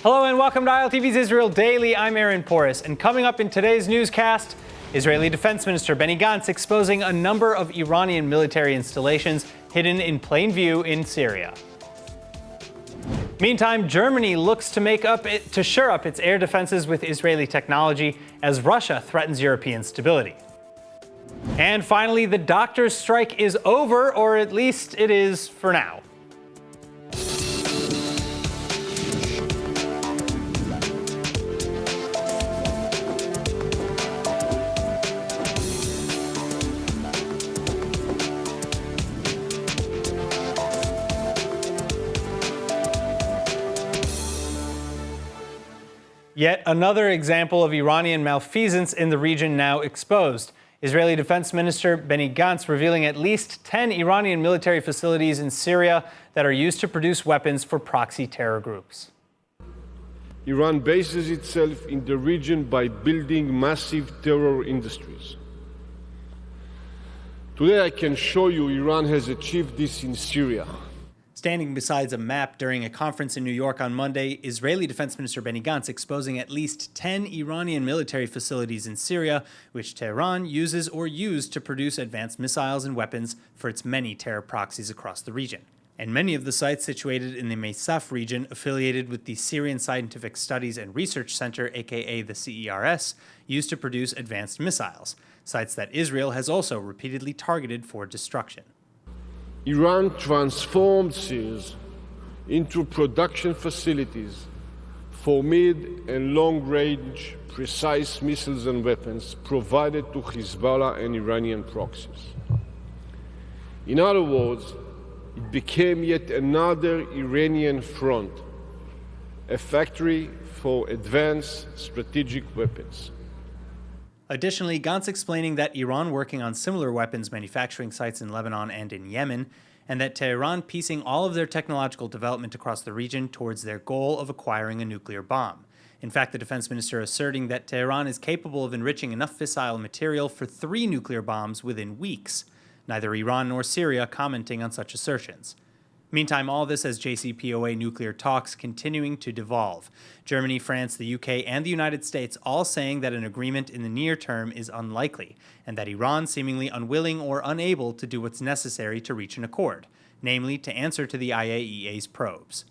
Hello and welcome to ILTV's Israel Daily. I'm Aaron Porras, and coming up in today's newscast, Israeli Defense Minister Benny Gantz exposing a number of Iranian military installations hidden in plain view in Syria. Meantime, Germany looks to shore up its air defenses with Israeli technology as Russia threatens European stability. And finally, the doctors' strike is over, or at least it is for now. Yet another example of Iranian malfeasance in the region now exposed. Israeli Defense Minister Benny Gantz revealing at least 10 Iranian military facilities in Syria that are used to produce weapons for proxy terror groups. Iran bases itself in the region by building massive terror industries. Today I can show you Iran has achieved this in Syria. Standing beside a map during a conference in New York on Monday, Israeli Defense Minister Benny Gantz exposing at least 10 Iranian military facilities in Syria, which Tehran uses or used to produce advanced missiles and weapons for its many terror proxies across the region. And many of the sites situated in the Meisaf region affiliated with the Syrian Scientific Studies and Research Center, aka the CERS, used to produce advanced missiles, sites that Israel has also repeatedly targeted for destruction. Iran transformed Syrians into production facilities for mid- and long-range precise missiles and weapons provided to Hezbollah and Iranian proxies. In other words, it became yet another Iranian front, a factory for advanced strategic weapons. Additionally, Gantz explaining that Iran working on similar weapons manufacturing sites in Lebanon and in Yemen, and that Tehran piecing all of their technological development across the region towards their goal of acquiring a nuclear bomb. In fact, the defense minister asserting that Tehran is capable of enriching enough fissile material for 3 nuclear bombs within weeks. Neither Iran nor Syria commenting on such assertions. Meantime, all this as JCPOA nuclear talks continuing to devolve. Germany, France, the UK, and the United States all saying that an agreement in the near term is unlikely, and that Iran seemingly unwilling or unable to do what's necessary to reach an accord, namely to answer to the IAEA's probes.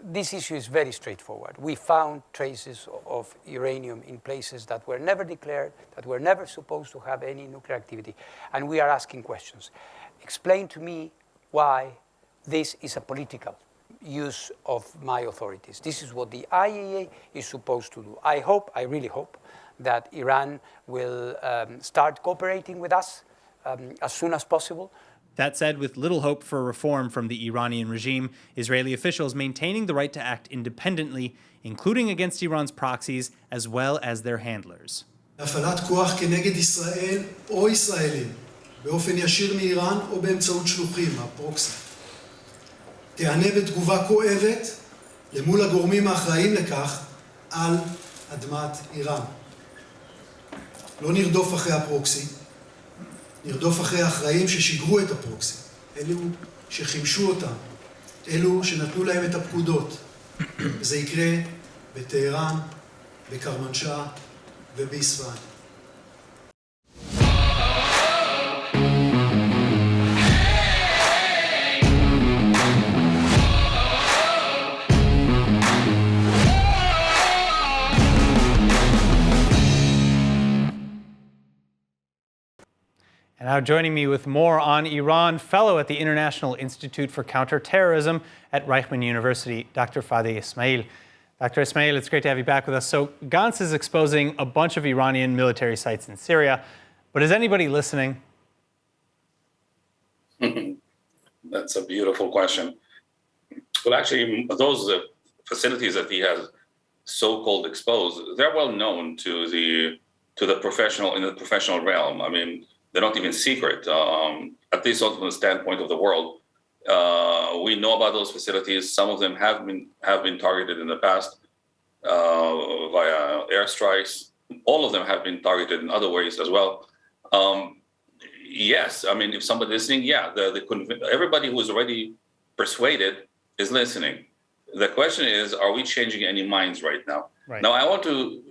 This issue is very straightforward. We found traces of uranium in places that were never declared, that were never supposed to have any nuclear activity, and we are asking questions. Explain to me why this is a political use of my authorities. This is what the IAEA is supposed to do. I really hope, that Iran will start cooperating with us as soon as possible. That said, with little hope for reform from the Iranian regime, Israeli officials maintaining the right to act independently, including against Iran's proxies as well as their handlers. הפעלת כוח כנגד ישראל או ישראלים, באופן ישיר מאיראן או באמצעות שלוחים, הפרוקסי. תיענה בתגובה כואבת למול הגורמים האחראים לכך על אדמת איראן. לא נרדוף אחרי הפרוקסי, נרדוף אחרי האחראים ששיגרו את הפרוקסי, אלו שחימשו אותם, אלו שנתנו להם את הפקודות. וזה יקרה בטהרן, בקרמנשah ובישראל. And now joining me with more on Iran, fellow at the International Institute for Counterterrorism at Reichman University, Dr. Fadi Ismail. Dr. Ismail, it's great to have you back with us. So Gantz is exposing a bunch of Iranian military sites in Syria, but is anybody listening? That's a beautiful question. Well, actually, those facilities that he has so-called exposed, they're well known to the professional realm. I mean, they're not even secret, at least from the standpoint of the world. We know about those facilities. Some of them have been targeted in the past via airstrikes. All of them have been targeted in other ways as well. Yes, I mean, if somebody's listening, yeah, everybody who is already persuaded is listening. The question is, are we changing any minds right now? Right. Now, I want to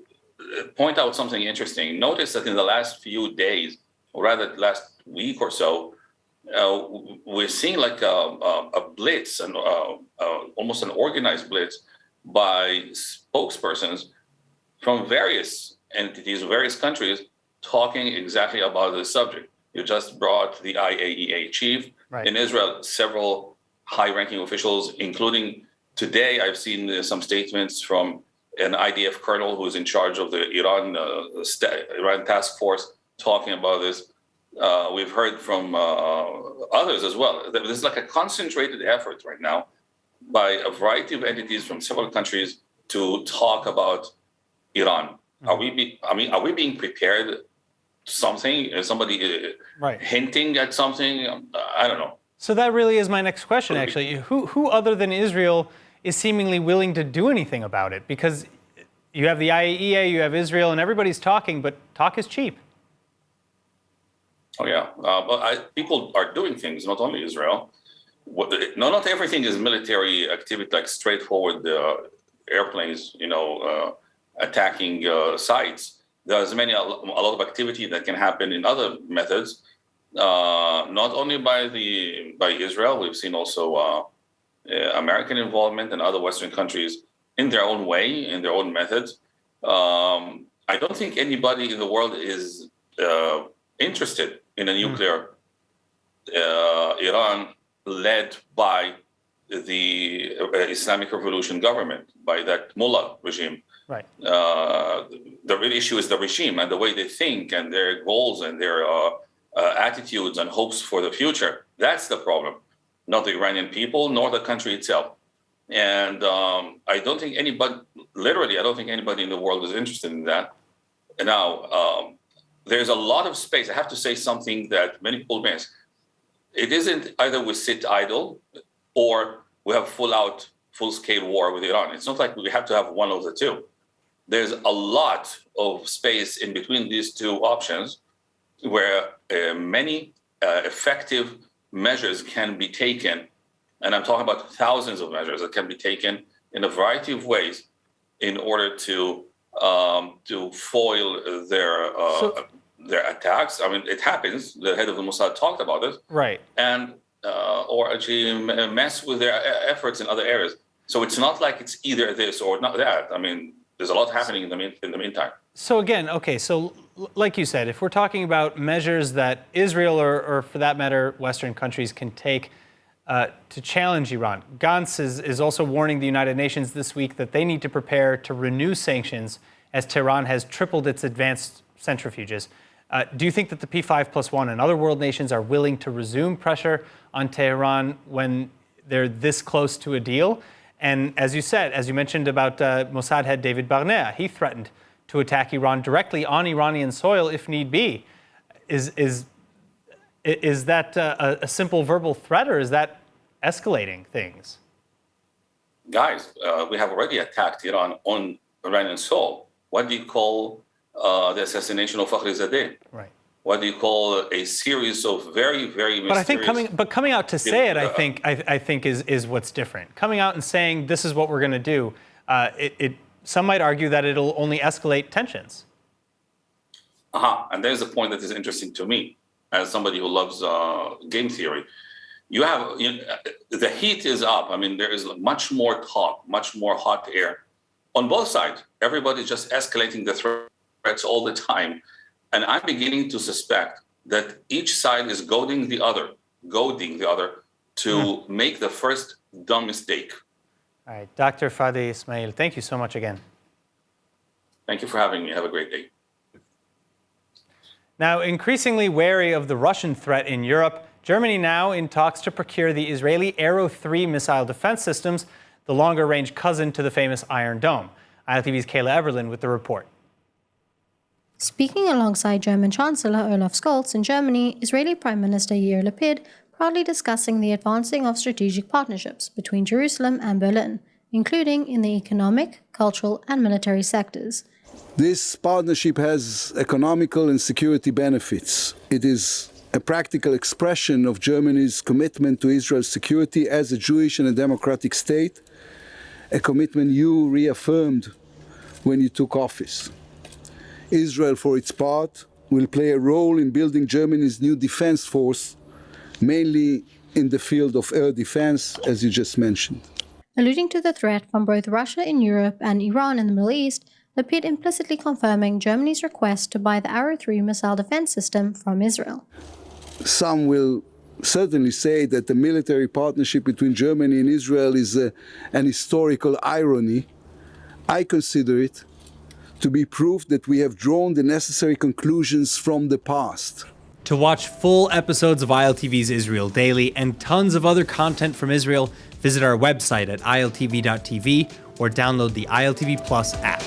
point out something interesting. Notice that in the last few days, or rather last week or so, we're seeing like a blitz, and almost an organized blitz by spokespersons from various entities, various countries, talking exactly about this subject. You just brought the IAEA chief. Right. In Israel, several high-ranking officials, including today, I've seen some statements from an IDF colonel who is in charge of the Iran task force talking about this. We've heard from others as well. There's like a concentrated effort right now by a variety of entities from several countries to talk about Iran. Are we being prepared? Something? Is somebody hinting at something? I don't know. So that really is my next question, actually. Who other than Israel is seemingly willing to do anything about it? Because you have the IAEA, you have Israel, and everybody's talking, but talk is cheap. Oh, yeah. But people are doing things, not only Israel. Not everything is military activity, like straightforward airplanes, attacking sites. There's a lot of activity that can happen in other methods, not only by Israel. We've seen also American involvement and other Western countries in their own way, in their own methods. I don't think anybody in the world is interested in a nuclear Iran led by the Islamic Revolution government, by that mullah regime. Right. The real issue is the regime and the way they think and their goals and their attitudes and hopes for the future. That's the problem, not the Iranian people, nor the country itself. And I don't think anybody in the world is interested in that. And now, there's a lot of space. I have to say something that many people miss. It isn't either we sit idle or we have full-scale war with Iran. It's not like we have to have one of the two. There's a lot of space in between these two options where many effective measures can be taken. And I'm talking about thousands of measures that can be taken in a variety of ways in order to foil their attacks. I mean, it happens. The head of the Mossad talked about it. Right. And or actually mess with their efforts in other areas. So it's not like it's either this or not that. I mean, there's a lot happening in the meantime. So again, okay, so like you said, if we're talking about measures that Israel or for that matter, Western countries can take to challenge Iran, Gantz is also warning the United Nations this week that they need to prepare to renew sanctions as Tehran has tripled its advanced centrifuges. Do you think that the P5+1 and other world nations are willing to resume pressure on Tehran when they're this close to a deal? And as you said, as you mentioned about Mossad head David Barnea, he threatened to attack Iran directly on Iranian soil if need be. Is that a simple verbal threat, or is that escalating things? Guys, we have already attacked Iran on Iranian soil. What do you call the assassination of Fakhrizadeh? Right. What do you call a series of very, very mysterious... But I think coming out to say it, I think is what's different. Coming out and saying this is what we're going to do, some might argue that it'll only escalate tensions. And there's a point that is interesting to me, as somebody who loves game theory. The heat is up. I mean, there is much more talk, much more hot air on both sides. Everybody's just escalating the threats all the time. And I'm beginning to suspect that each side is goading the other to make the first dumb mistake. All right, Dr. Fadi Ismail, thank you so much again. Thank you for having me. Have a great day. Now, increasingly wary of the Russian threat in Europe, Germany now in talks to procure the Israeli Arrow 3 missile defense systems, the longer-range cousin to the famous Iron Dome. ILTV's Kayla Everlin with the report. Speaking alongside German Chancellor Olaf Scholz in Germany, Israeli Prime Minister Yair Lapid proudly discussing the advancing of strategic partnerships between Jerusalem and Berlin, including in the economic, cultural, and military sectors. This partnership has economical and security benefits. It is a practical expression of Germany's commitment to Israel's security as a Jewish and a democratic state, a commitment you reaffirmed when you took office. Israel, for its part, will play a role in building Germany's new defense force, mainly in the field of air defense, as you just mentioned. Alluding to the threat from both Russia in Europe and Iran in the Middle East, Lapid implicitly confirming Germany's request to buy the Arrow 3 missile defense system from Israel. Some will certainly say that the military partnership between Germany and Israel is an historical irony. I consider it to be proof that we have drawn the necessary conclusions from the past. To watch full episodes of ILTV's Israel Daily and tons of other content from Israel, visit our website at iltv.tv or download the ILTV Plus app.